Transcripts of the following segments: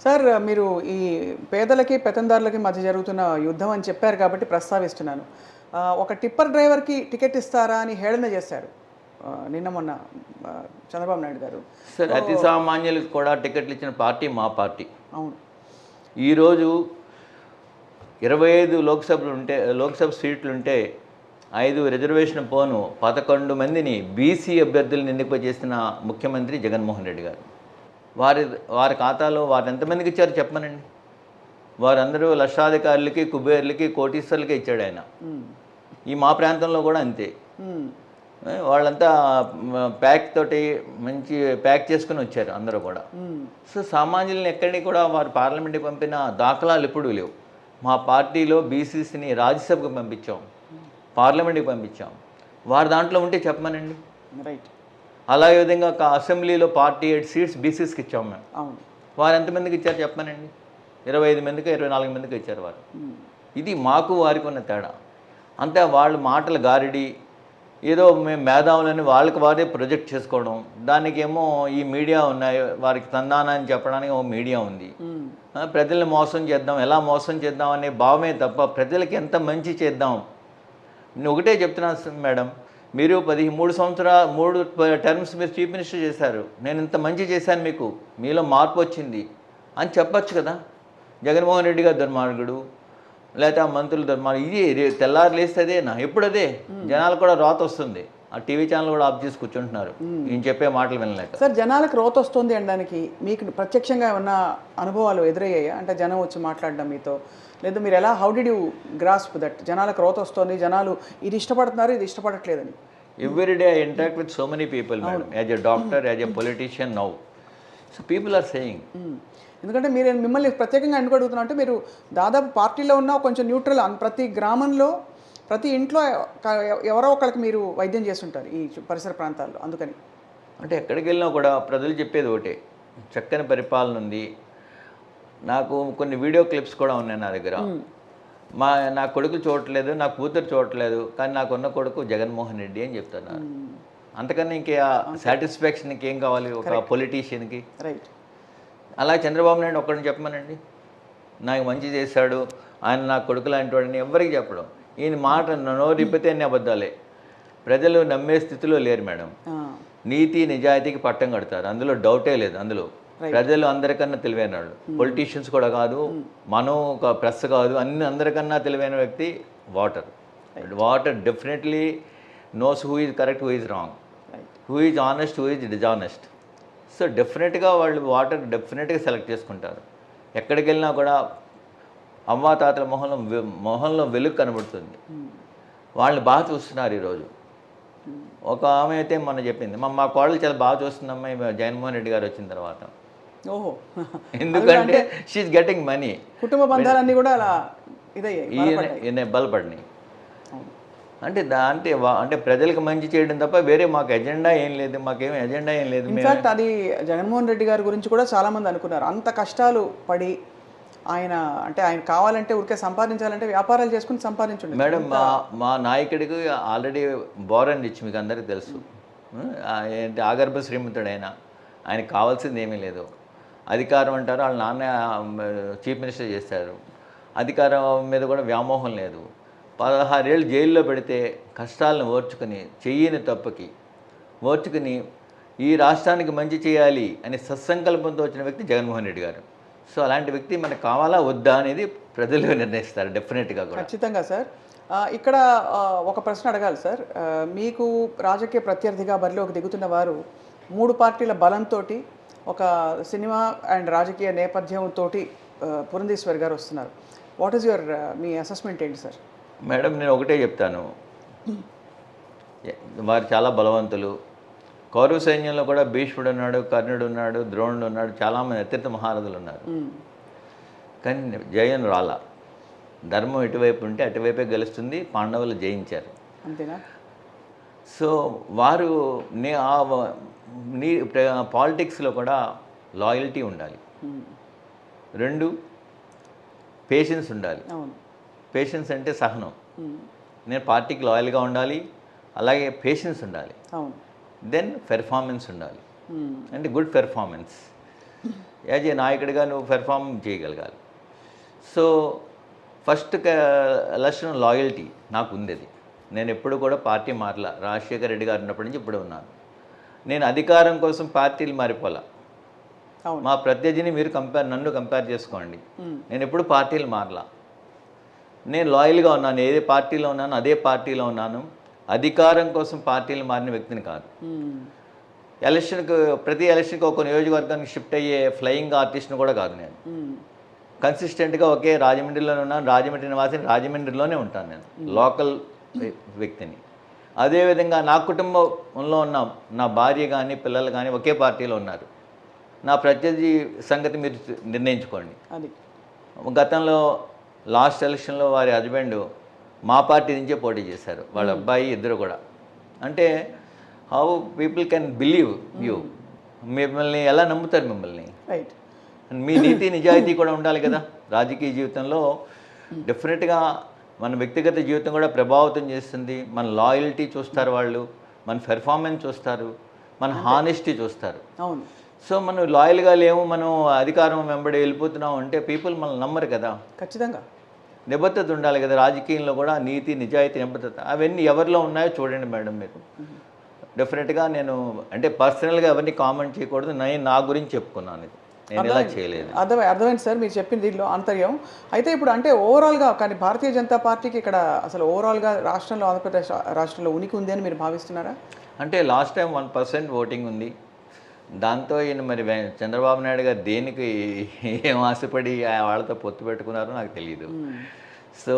Sir మీరు ఈ పేదలకి పెత్తందారులకి మధ్య జరుగుతున్న యుద్ధం అని చెప్పారు కాబట్టి ప్రస్తావిస్తున్నాను. ఒక టిప్పర్ డ్రైవర్కి టికెట్ ఇస్తారా అని హేళన చేశారు నిన్న మొన్న చంద్రబాబు నాయుడు గారు. సార్ అతి సామాన్యులకు కూడా టికెట్లు ఇచ్చిన పార్టీ మా పార్టీ. అవును. ఈరోజు 25 లోక్సభ సీట్లు ఉంటే 5 రిజర్వేషన్ పోను 11 మందిని బీసీ అభ్యర్థులను ఎన్నిక చేసిన ముఖ్యమంత్రి జగన్మోహన్ రెడ్డి గారు. వారి ఖాతాలో వారు ఎంతమందికి ఇచ్చారు చెప్పమనండి. వారందరూ లక్షాధికారులకి, కుబేర్లకి, కోటీశ్వర్లకి ఇచ్చాడు ఆయన. ఈ మా ప్రాంతంలో కూడా అంతే. వాళ్ళంతా ప్యాక్ తోటి మంచి ప్యాక్ చేసుకుని వచ్చారు అందరూ కూడా. సో సామాన్యులను ఎక్కడికి కూడా వారు పార్లమెంట్కి పంపిన దాఖలాలు ఎప్పుడూ లేవు. మా పార్టీలో బీసీసీని రాజ్యసభకు పంపించాం, పార్లమెంట్కి పంపించాం. వారి దాంట్లో ఉంటే చెప్పమనండి. రైట్. అలాగే విధంగా అసెంబ్లీలో 48 సీట్స్ బీసీస్కి ఇచ్చాం మేము. అవును. వారు ఎంతమందికి ఇచ్చారు చెప్పమనండి. 25 మందికి 24 మందికి ఇచ్చారు వారు. ఇది మాకు వారికి ఉన్న తేడా. అంతే. వాళ్ళ మాటల గారిడి, ఏదో మేము మేధావులని వాళ్ళకి వారే ప్రొజెక్ట్ చేసుకోవడం. దానికేమో ఈ మీడియా ఉన్నాయి, వారికి తందానా అని చెప్పడానికి ఓ మీడియా ఉంది. ప్రజల్ని మోసం చేద్దాం, ఎలా మోసం చేద్దాం అనే భావమే తప్ప ప్రజలకి ఎంత మంచి చేద్దాం. నేను ఒకటే చెప్తున్నాను మేడం, మీరు 3 టర్మ్స్ మీరు చీఫ్ మినిస్టర్ చేశారు, నేను ఇంత మంచి చేశాను, మీకు మీలో మార్పు వచ్చింది అని చెప్పచ్చు కదా. జగన్మోహన్ రెడ్డి గారు దుర్మార్గుడు, లేకపోతే ఆ మంత్రులు దుర్మార్గుడు, ఇది తెల్లారు లేస్తే అదేనా? ఎప్పుడు అదే. జనాలు కూడా రోత వస్తుంది. ఆ టీవీ ఛానల్ కూడా ఆఫ్ చేసి కూర్చుంటున్నారు ఈయన చెప్పే మాటలు వినలేక. సార్, జనాలకు రోత వస్తుంది అనడానికి మీకు ప్రత్యక్షంగా ఏమన్నా అనుభవాలు ఎదురయ్యాయా? అంటే జనం వచ్చి మాట్లాడడం మీతో, లేదా మీరు ఎలా how did you grasp that జనాలకు రోత వస్తుంది, జనాలు ఇది ఇష్టపడుతున్నారు, ఇది ఇష్టపడట్లేదని? Every day I interact with so many people madam, as a doctor, as a politician now. So people are saying. ఎందుకంటే మీరు మిమ్మల్ని ప్రత్యేకంగా ఎందుకు అడుగుతున్నా అంటే, మీరు దాదాపు పార్టీలో ఉన్న కొంచెం న్యూట్రల్, ప్రతి గ్రామంలో ప్రతి ఇంట్లో ఎవరో ఒకరికి మీరు వైద్యం చేస్తుంటారు ఈ పరిసర ప్రాంతాల్లో. అందుకని అంటే ఎక్కడికి వెళ్ళినా కూడా ప్రజలు చెప్పేది ఒకటే, చక్కని పరిపాలన ఉంది. నాకు కొన్ని వీడియో క్లిప్స్ కూడా ఉన్నాయి నా దగ్గర. నా కొడుకు చూడట్లేదు, నా కూతురు చూడట్లేదు, కానీ నాకున్న కొడుకు జగన్మోహన్ రెడ్డి అని చెప్తున్నారు. అంతకన్నా ఇంకే సాటిస్ఫాక్షన్ ఇంకేం కావాలి ఒక పొలిటీషియన్కి? రైట్. అలా చంద్రబాబు నాయుడు ఒక్కడిని చెప్పమనండి, నాకు మంచి చేశాడు, ఆయన నా కొడుకు లాంటి వాడిని ఎవరికి చెప్పడం. ఈయన మాట నోరిప్పితే అన్ని అబద్ధాలే. ప్రజలు నమ్మే స్థితిలో లేరు మేడం. నీతి నిజాయితీకి పట్టం కడతారు, అందులో డౌటే లేదు. అందులో ప్రజలు అందరికన్నా తెలివైన వాళ్ళు, పొలిటీషియన్స్ కూడా కాదు, మనం ఒక ప్రెస్ కాదు, అందరికన్నా తెలివైన వ్యక్తి water definitely knows who is correct, who is wrong, who is honest, who is dishonest. So డెఫినెట్గా వాళ్ళు వాటర్ డెఫినెట్గా సెలెక్ట్ చేసుకుంటారు. ఎక్కడికి వెళ్ళినా కూడా అవ్వాతాతల మొహంలో వెలుగు కనబడుతుంది. వాళ్ళని బాగా చూస్తున్నారు ఈరోజు. ఒక ఆమె అయితే మొన్న చెప్పింది, మా కోడలు చాలా బాగా చూస్తుందమ్మా జగన్మోహన్ రెడ్డి గారు వచ్చిన తర్వాత. ఓహో. ఎందుకంటే షీఈ్ గెటింగ్ మనీ. కుటుంబ బంధాలన్నీ కూడా అలా ఇదయ్యాయి, బలపడినాయి. అంటే ప్రజలకు మంచి చేయడం తప్ప వేరే మాకు ఎజెండా ఏం లేదు, మాకేం ఎజెండా ఏం లేదు. ఇన్ఫాక్ట్ అది జగన్మోహన్ రెడ్డి గారి గురించి కూడా చాలామంది అనుకున్నారు, అంత కష్టాలు పడి ఆయన కావాలంటే ఊరికే సంపాదించాలంటే వ్యాపారాలు చేసుకుని సంపాదించండి మేడం. మా నాయకుడికి ఆల్రెడీ బోరన్ రిచ్, మీకు అందరికీ తెలుసు. ఏంటి ఆగర్భ శ్రీమంతుడు ఆయనకు కావాల్సింది ఏమీ లేదు. అధికారం అంటారు, వాళ్ళ నాన్న చీఫ్ మినిస్టర్ చేశారు, అధికారం మీద కూడా వ్యామోహం లేదు. 16 ఏళ్ళు జైల్లో పెడితే కష్టాలను ఓర్చుకుని, చెయ్యని తప్పుకి ఓర్చుకుని ఈ రాష్ట్రానికి మంచి చేయాలి అని సత్సంకల్పంతో వచ్చిన వ్యక్తి జగన్మోహన్ రెడ్డి గారు. సో అలాంటి వ్యక్తి మనకు కావాలా వద్దా అనేది ప్రజలు నిర్ణయిస్తారు డెఫినెట్గా కూడా. ఖచ్చితంగా సార్. ఇక్కడ ఒక ప్రశ్న అడగాలి సార్. మీకు రాజకీయ ప్రత్యర్థిగా బరిలోకి దిగుతున్న వారు 3 పార్టీల బలంతో, ఒక సినిమా అండ్ రాజకీయ నేపథ్యంతో పురంధేశ్వరి గారు వస్తున్నారు. What is your me assessment ఏంటి సార్? మేడం, నేను ఒకటే చెప్తాను, వారు చాలా బలవంతులు. కౌరవ సైన్యంలో కూడా భీష్ముడు ఉన్నాడు, కర్ణుడు ఉన్నాడు, ద్రోణుడు ఉన్నాడు, చాలామంది అత్యంత మహారథులు ఉన్నారు. కానీ జయం రాలా. ధర్మం ఎటువైపు ఉంటే అటువైపే గెలుస్తుంది. పాండవులు జయించారు, అంతేనా? సో వారు పాలిటిక్స్లో కూడా లాయల్టీ ఉండాలి, 2 పేషెన్స్ ఉండాలి. పేషెన్స్ అంటే సహనం. నేను పార్టీకి లాయల్గా ఉండాలి, అలాగే పేషెన్స్ ఉండాలి, దెన్ పెర్ఫార్మెన్స్ ఉండాలి, అంటే గుడ్ పెర్ఫార్మెన్స్. యాజ్ ఏ నాయకుడిగా నువ్వు పెర్ఫామ్ చేయగలగాలి. సో ఫస్ట్ ఎలక్షన్ లాయల్టీ నాకు ఉంది. అది నేను ఎప్పుడు కూడా పార్టీ మారలా. రాజశేఖర రెడ్డి గారు ఉన్నప్పటి నుంచి ఇప్పుడు ఉన్నాను. నేను అధికారం కోసం పార్టీలు మారిపోలా. అవును. మా ప్రత్యర్థిని మీరు నన్ను కంపేర్ చేసుకోండి. నేను ఎప్పుడు పార్టీలు మారలా. నేను లాయల్గా ఉన్నాను. ఏ పార్టీలో ఉన్నాను అదే పార్టీలో ఉన్నాను. అధికారం కోసం పార్టీలు మారిన వ్యక్తిని కాదు. ప్రతి ఎలక్షన్కి ఒక నియోజకవర్గానికి షిఫ్ట్ అయ్యే ఫ్లయింగ్ ఆర్టిస్ట్ని కూడా కాదు నేను. కన్సిస్టెంట్గా ఒకే రాజమండ్రిలోనే ఉన్నాను. రాజమండ్రి నివాసిని, రాజమండ్రిలోనే ఉంటాను. నేను లోకల్ వ్యక్తిని. అదేవిధంగా నా కుటుంబంలో ఉన్న నా భార్య కానీ పిల్లలు కానీ ఒకే పార్టీలో ఉన్నారు. నా ప్రత్యర్థి సంగతి మీరు నిర్ణయించుకోండి. అది గతంలో లాస్ట్ ఎలక్షన్లో వారి హస్బెండ్ మా పార్టీ నుంచే పోటీ చేశారు. వాళ్ళ అబ్బాయి ఇద్దరు కూడా. అంటే how people can believe you. మిమ్మల్ని ఎలా నమ్ముతారు మిమ్మల్ని? రైట్. మీ నీతి నిజాయితీ కూడా ఉండాలి కదా. రాజకీయ జీవితంలో డెఫినెట్గా మన వ్యక్తిగత జీవితం కూడా ప్రభావితం చేస్తుంది. మన లాయల్టీ చూస్తారు వాళ్ళు, మన పెర్ఫార్మెన్స్ చూస్తారు, మన హానెస్టీ చూస్తారు. అవును. సో మనం లాయల్గా లేము, మనం అధికారం వెంబడి వెళ్ళిపోతున్నాం అంటే పీపుల్ మనం నమ్మరు కదా. ఖచ్చితంగా నిబద్ధత ఉండాలి కదా. రాజకీయంలో కూడా నీతి నిజాయితీ నిబద్ధత అవన్నీ ఎవరిలో ఉన్నాయో చూడండి మేడం. మీరు డెఫినెట్గా నేను అంటే పర్సనల్గా ఎవరిని కామెంట్ చేయకూడదు. నేను నా గురించి చెప్పుకున్నాను. ఇది నేను ఇలా చేయలేదు. అర్థమైంది సార్ మీరు చెప్పిన దీనిలో అంతర్యం. అయితే ఇప్పుడు అంటే ఓవరాల్గా కానీ భారతీయ జనతా పార్టీకి ఇక్కడ అసలు ఓవరాల్గా రాష్ట్రంలో, ఆంధ్రప్రదేశ్ రాష్ట్రంలో ఉనికి ఉంది అని మీరు భావిస్తున్నారా? అంటే లాస్ట్ టైం 1% ఓటింగ్ ఉంది. దాంతో ఈయన మరి చంద్రబాబు నాయుడు గారు దేనికి ఏం ఆశపడి వాళ్ళతో పొత్తు పెట్టుకున్నారో నాకు తెలియదు. సో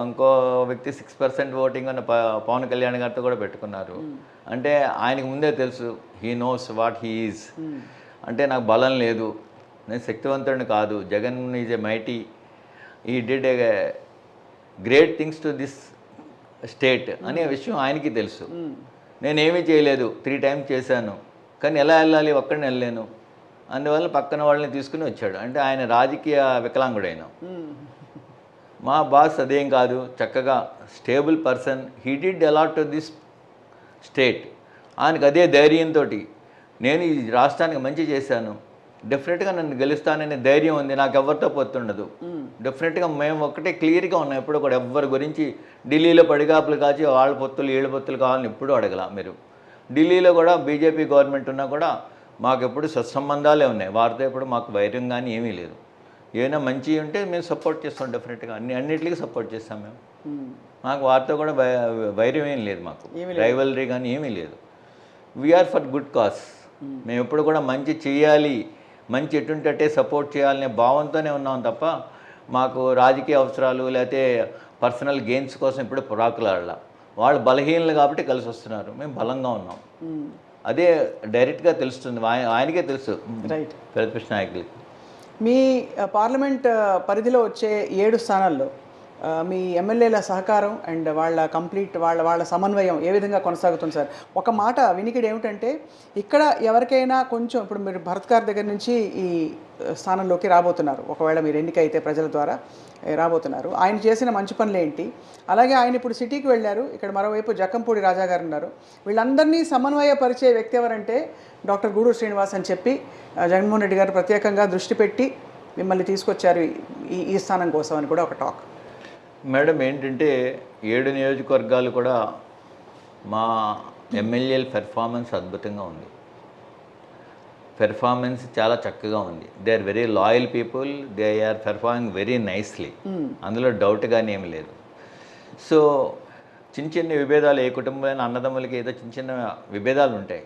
ఇంకో వ్యక్తి 6% ఓటింగ్ ఉన్న పవన్ కళ్యాణ్ గారితో కూడా పెట్టుకున్నారు. అంటే ఆయనకు ముందే తెలుసు, he knows what he is. అంటే నాకు బలం లేదు, నేను శక్తివంతుడిని కాదు, జగన్ ఈజ్ ఎ మైటీ, ఈ did a great things to this state అనే విషయం ఆయనకి తెలుసు. నేనేమీ చేయలేదు, 3 times చేశాను, కానీ ఎలా వెళ్ళాలి ఒక్కడిని వెళ్ళలేను. అందువల్ల పక్కన వాళ్ళని తీసుకుని వచ్చాడు. అంటే ఆయన రాజకీయ వికలాంగుడైన. మా బాస్ అదేం కాదు, చక్కగా stable person, he did a lot to this state. ఆయనకు అదే ధైర్యంతో నేను ఈ రాష్ట్రానికి మంచి చేశాను, డెఫినెట్గా నన్ను గెలుస్తాననే ధైర్యం ఉంది. నాకు ఎవరితో పొత్తుండదు. డెఫినెట్గా మేము ఒకటే క్లియర్గా ఉన్నాం. ఎప్పుడు కూడా ఎవరి గురించి ఢిల్లీలో పడిగాపులు కాచి వాళ్ళ పొత్తులు వీళ్ళ పొత్తులు కావాలని ఎప్పుడూ అడగలా. మీరు ఢిల్లీలో కూడా బీజేపీ గవర్నమెంట్ ఉన్నా కూడా మాకు ఎప్పుడు సత్సంబంధాలే ఉన్నాయి. వారితో ఎప్పుడు మాకు వైరం కానీ ఏమీ లేదు. ఏమైనా మంచి ఉంటే మేము సపోర్ట్ చేస్తాం. డెఫినెట్గా అన్నిటికీ సపోర్ట్ చేస్తాం మేము. మాకు వారితో కూడా వైరం ఏం లేదు, మాకు రైవలరీ కానీ ఏమీ లేదు. We are for good cause. మేము ఎప్పుడు కూడా మంచి చేయాలి, మంచి ఎటుంటే సపోర్ట్ చేయాలనే భావంతోనే ఉన్నాం తప్ప మాకు రాజకీయ అవసరాలు లేకపోతే పర్సనల్ గెయిన్స్ కోసం ఇప్పుడు పురాకులాడలా. వాళ్ళు బలహీనలు కాబట్టి కలిసి వస్తున్నారు, మేము బలంగా ఉన్నాం. అదే డైరెక్ట్గా తెలుస్తుంది, ఆయనకే తెలుసు ప్రతిపక్ష నాయకులకి. మీ పార్లమెంట్ పరిధిలో వచ్చే 7 స్థానాల్లో మీ ఎమ్మెల్యేల సహకారం అండ్ వాళ్ళ సమన్వయం ఏ విధంగా కొనసాగుతుంది సార్? ఒక మాట వినికిడి ఏమిటంటే, ఇక్కడ ఎవరికైనా కొంచెం ఇప్పుడు మీరు భరత్ గారి దగ్గర నుంచి ఈ స్థానంలోకి రాబోతున్నారు, ఒకవేళ మీరు ఎన్నికైతే ప్రజల ద్వారా రాబోతున్నారు. ఆయన చేసిన మంచి పనులు ఏంటి? అలాగే ఆయన ఇప్పుడు సిటీకి వెళ్ళారు, ఇక్కడ మరోవైపు జక్కంపూడి రాజా గారు ఉన్నారు. వీళ్ళందరినీ సమన్వయపరిచే వ్యక్తి ఎవరంటే డాక్టర్ గూడూరు శ్రీనివాస్ అని చెప్పి జగన్మోహన్ రెడ్డి గారు ప్రత్యేకంగా దృష్టి పెట్టి మిమ్మల్ని తీసుకొచ్చారు ఈ స్థానం కోసం అని కూడా ఒక టాక్. మేడం ఏంటంటే 7 నియోజకవర్గాలు కూడా మా ఎమ్మెల్యేల పెర్ఫార్మెన్స్ అద్భుతంగా ఉంది. పెర్ఫార్మెన్స్ చాలా చక్కగా ఉంది. They are very loyal people, they are performing very nicely. అందులో డౌట్ కానీ ఏమి లేదు. సో చిన్న విభేదాలు ఏ కుటుంబమైన అన్నదమ్ములకి ఏదో చిన్న విభేదాలు ఉంటాయి.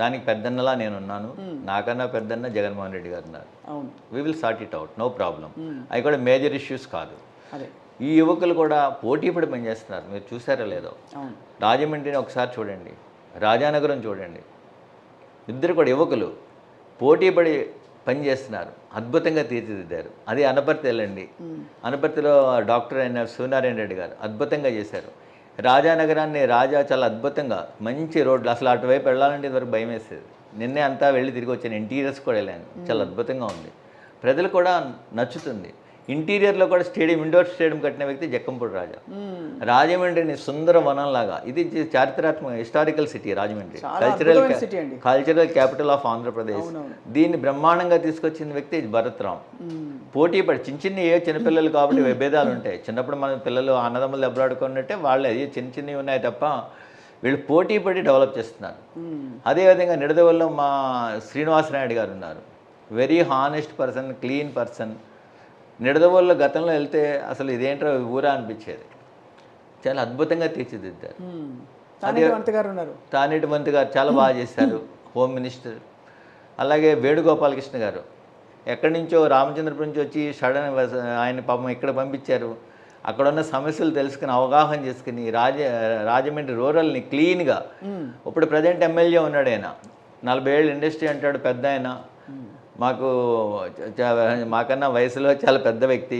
దానికి పెద్దన్నలా నేనున్నాను, నాకన్నా పెద్దన్న జగన్మోహన్ రెడ్డి గారు ఉన్నారు. We will sort it out, no problem. అవి కూడా మేజర్ ఇష్యూస్ కాదు. ఈ యువకులు కూడా పోటీపడి పనిచేస్తున్నారు, మీరు చూసారో లేదో. రాజమండ్రిని ఒకసారి చూడండి, రాజానగరం చూడండి, ఇద్దరు కూడా యువకులు పోటీపడి పనిచేస్తున్నారు, అద్భుతంగా తీర్చిదిద్దారు. అది అనపర్తి వెళ్ళండి, అనపర్తిలో డాక్టర్ అయిన సూర్యనారాయణ రెడ్డి గారు అద్భుతంగా చేశారు. రాజానగరాన్ని చాలా అద్భుతంగా మంచి రోడ్లు, అసలు అటువైపు వెళ్ళాలంటే ఇదివరకు భయం వేసేది. నిన్నే అంతా వెళ్ళి తిరిగి వచ్చాను, ఇంటీరియర్స్ కూడా వెళ్ళాను, చాలా అద్భుతంగా ఉంది. ప్రజలు కూడా నచ్చుతుంది. ఇంటీరియర్లో కూడా స్టేడియం, ఇండోర్ స్టేడియం కట్టిన వ్యక్తి జక్కంపూడి రాజా. రాజమండ్రిని సుందర వనంలాగా, ఇది చారిత్రాత్మక హిస్టారికల్ సిటీ రాజమండ్రి, సిటీ అండి. Cultural capital of Andhra Pradesh. దీన్ని బ్రహ్మాండంగా తీసుకొచ్చిన వ్యక్తి భరత్రామ్. పోటీ పడి చిన్న ఏ చిన్నపిల్లలు కాబట్టి విభేదాలు ఉంటాయి. చిన్నప్పుడు మన పిల్లలు అన్నదమ్ములు దెబ్బలాడుకున్నట్టే వాళ్ళు అది చిన్నవి ఉన్నాయి తప్ప వీళ్ళు పోటీ పడి డెవలప్ చేస్తున్నారు. అదేవిధంగా నిడదవల్లో మా శ్రీనివాసనాయుడు గారు ఉన్నారు. Very honest person, clean person. నిడదవోల్లో గతంలో వెళ్తే అసలు ఇదేంటో ఊరా అనిపించేది. చాలా అద్భుతంగా తీర్చిదిద్దారు. తానేటి మంత్రి గారు చాలా బాగా చేశారు, హోమ్ మినిస్టర్. అలాగే వేణుగోపాలకృష్ణ గారు ఎక్కడి నుంచో రామచంద్రపురం నుంచి వచ్చి సడన్ ఆయన పాపం ఇక్కడ పంపించారు. అక్కడ ఉన్న సమస్యలు తెలుసుకుని అవగాహన చేసుకుని రాజమండ్రి రూరల్ని క్లీన్గా, ఇప్పుడు ప్రజెంట్ ఎమ్మెల్యే ఉన్నాడు ఆయన, 40 ఏళ్ళు ఇండస్ట్రీ అంటాడు, పెద్ద ఆయన. మాకన్నా వయసులో చాలా పెద్ద వ్యక్తి.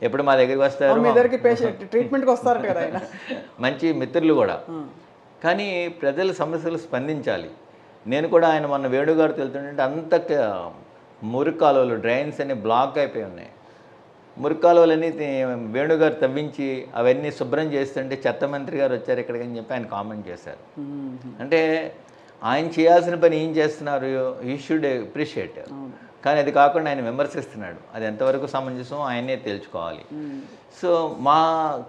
ఎప్పుడు మా దగ్గరికి వస్తారు, ట్రీట్మెంట్కి వస్తారు కదా, మంచి మిత్రులు కూడా. కానీ ప్రజల సమస్యలు స్పందించాలి. నేను కూడా ఆయన మొన్న వేణుగారు వెళ్తుంటే అంత మురికాలువలు, డ్రైన్స్ అన్ని బ్లాక్ అయిపోయి ఉన్నాయి. మురికాలువలన్నీ వేణుగారు తవ్వించి అవన్నీ శుభ్రం చేస్తుంటే చెత్త మంత్రి గారు వచ్చారు ఇక్కడికని చెప్పి ఆయన కామెంట్ చేశారు. అంటే ఆయన చేయాల్సిన పని ఏం చేస్తున్నారు, యూ షుడ్ అప్రిషియేట్. కానీ అది కాకుండా ఆయన విమర్శిస్తున్నాడు. అది ఎంతవరకు సమంజసం ఆయనే తేల్చుకోవాలి. సో మా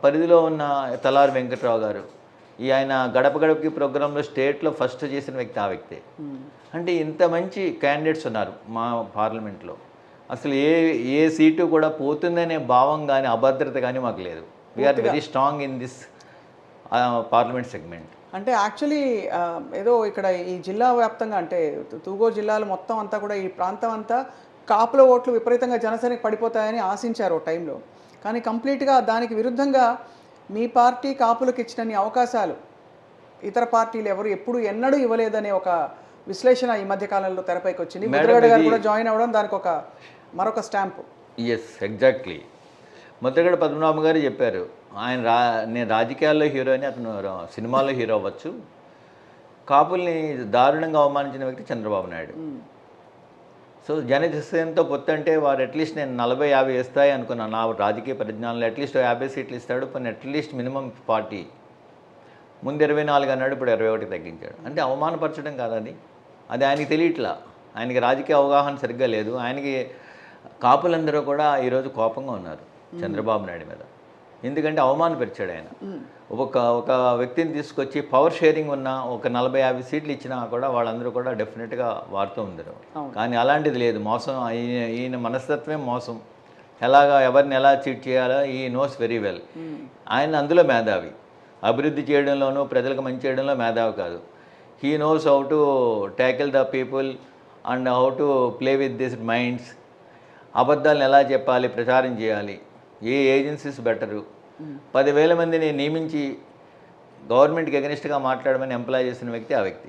పరిధిలో ఉన్న తలారి వెంకట్రావు గారు, ఆయన గడప గడపకి ప్రోగ్రాంలో స్టేట్లో ఫస్ట్ చేసిన వ్యక్తి ఆ వ్యక్తే. అంటే ఇంత మంచి క్యాండిడేట్స్ ఉన్నారు మా పార్లమెంట్లో. అసలు ఏ సీటు కూడా పోతుందనే భావం కానీ అభద్రత కానీ మాకు లేదు. We are very strong in this parliament segment. అంటే యాక్చువల్లీ ఏదో ఇక్కడ ఈ జిల్లా వ్యాప్తంగా, అంటే తూగో జిల్లాలు మొత్తం అంతా కూడా ఈ ప్రాంతం అంతా కాపుల ఓట్లు విపరీతంగా జనసేనకి పడిపోతాయని ఆశించారు టైంలో. కానీ కంప్లీట్గా దానికి విరుద్ధంగా మీ పార్టీ కాపులకు ఇచ్చినన్ని అవకాశాలు ఇతర పార్టీలు ఎవరు ఎప్పుడు ఎన్నడూ ఇవ్వలేదనే ఒక విశ్లేషణ ఈ మధ్య కాలంలో తెరపైకి వచ్చింది. ముద్రగడ గారు కూడా జాయిన్ అవ్వడం దానికి ఒక మరొక stamp. Yes, exactly. Mudragada Padmanabham గారు చెప్పారు, నేను రాజకీయాల్లో హీరో అని, అతను సినిమాల్లో హీరో అవ్వచ్చు. కాపుల్ని దారుణంగా అవమానించిన వ్యక్తి చంద్రబాబు నాయుడు. సో జనసేనతో పొత్తు అంటే వారు అట్లీస్ట్ నేను 40-50 ఇస్తాయి అనుకున్నాను నా రాజకీయ పరిజ్ఞానంలో. అట్లీస్ట్ 50 సీట్లు ఇస్తాడు, పని అట్లీస్ట్ మినిమం 40. ముందు 24 అన్నాడు, ఇప్పుడు 21 తగ్గించాడు. అంటే అవమానపరచడం కాదు అది. అది ఆయనకి తెలియట్లా. ఆయనకి రాజకీయ అవగాహన సరిగ్గా లేదు. ఆయనకి కాపులందరూ కూడా ఈరోజు కోపంగా ఉన్నారు చంద్రబాబు నాయుడు మీద. ఎందుకంటే అవమానపరిచాడు ఆయన. ఒక వ్యక్తిని తీసుకొచ్చి పవర్ షేరింగ్ ఉన్న ఒక 40-50 సీట్లు ఇచ్చినా కూడా వాళ్ళందరూ కూడా డెఫినెట్గా వాడుతూ ఉందరు. కానీ అలాంటిది లేదు. మోసం, ఈయన మనస్తత్వమే మోసం. ఎవరిని ఎలా చీట్ చేయాలో ఈ నోస్ వెరీ వెల్. ఆయన అందులో మేధావి. అభివృద్ధి చేయడంలోనూ ప్రజలకు మంచి చేయడంలో మేధావి కాదు. He knows how to tackle the people and how to play with this minds. అబద్ధాలను ఎలా చెప్పాలి, ప్రచారం చేయాలి, ఏ ఏజెన్సీస్ బెటరు. 10,000 మందిని నియమించి గవర్నమెంట్కి అగెనిస్ట్గా మాట్లాడమని ఎంప్లాయ్ చేసిన వ్యక్తి ఆ వ్యక్తి.